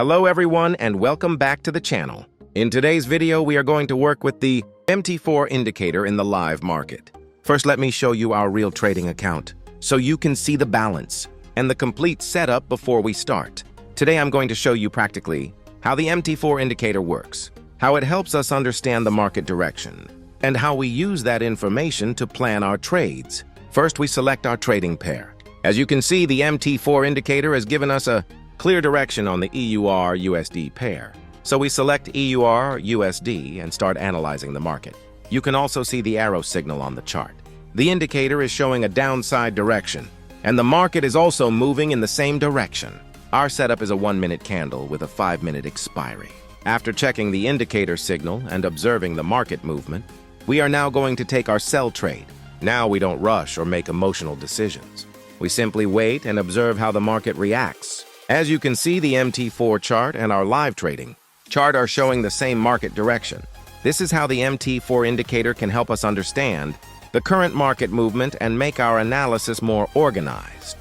Hello everyone and welcome back to the channel. In today's video, we are going to work with the MT4 indicator in the live market. First, let me show you our real trading account so you can see the balance and the complete setup before we start. Today, I'm going to show you practically how the MT4 indicator works, how it helps us understand the market direction, and how we use that information to plan our trades. First, we select our trading pair. As you can see, the MT4 indicator has given us a clear direction on the EUR-USD pair. So we select EUR-USD and start analyzing the market. You can also see the arrow signal on the chart. The indicator is showing a downside direction, and the market is also moving in the same direction. Our setup is a 1-minute candle with a 5-minute expiry. After checking the indicator signal and observing the market movement, we are now going to take our sell trade. Now we don't rush or make emotional decisions. We simply wait and observe how the market reacts. As you can see, the MT4 chart and our live trading chart are showing the same market direction. This is how the MT4 indicator can help us understand the current market movement and make our analysis more organized.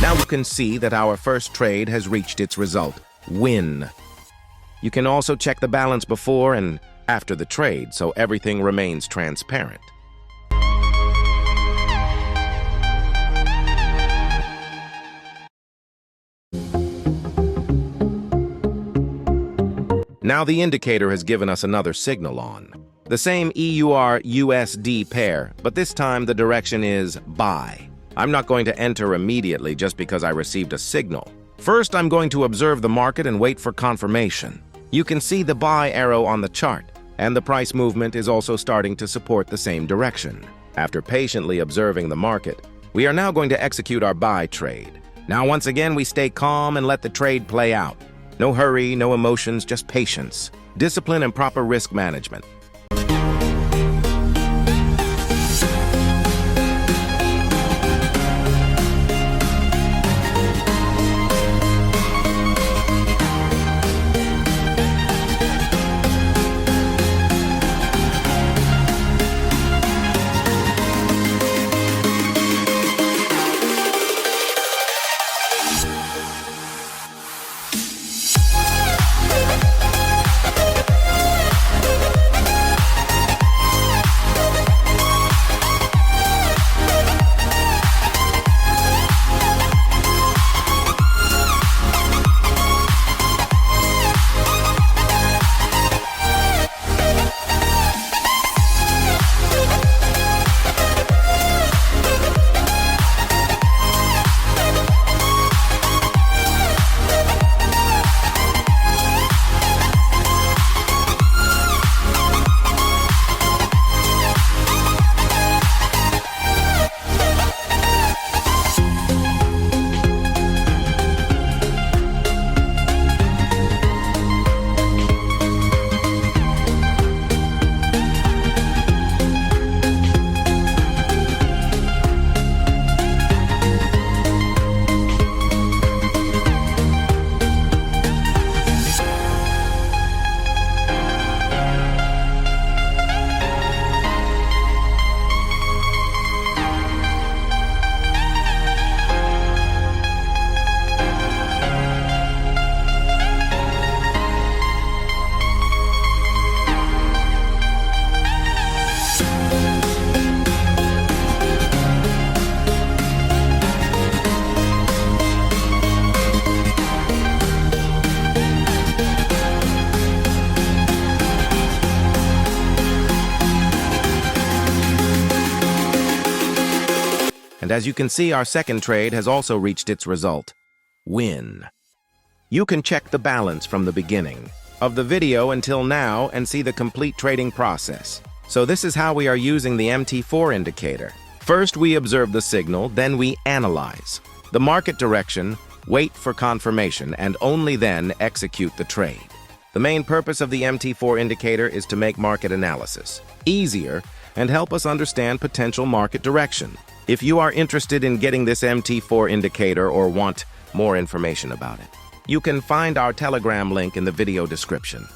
Now you can see that our first trade has reached its result, win. You can also check the balance before and after the trade, so everything remains transparent. Now the indicator has given us another signal on the same EUR-USD pair, but this time the direction is buy. I'm not going to enter immediately just because I received a signal. First, I'm going to observe the market and wait for confirmation. You can see the buy arrow on the chart, and the price movement is also starting to support the same direction. After patiently observing the market, we are now going to execute our buy trade. Now, once again, we stay calm and let the trade play out. No hurry, no emotions, just patience, discipline, and proper risk management. And as you can see, our second trade has also reached its result. Win. You can check the balance from the beginning of the video until now and see the complete trading process. So this is how we are using the MT4 indicator. First, we observe the signal, then we analyze the market direction, wait for confirmation, and only then execute the trade. The main purpose of the MT4 indicator is to make market analysis easier and help us understand potential market direction. If you are interested in getting this MT4 indicator or want more information about it, you can find our Telegram link in the video description.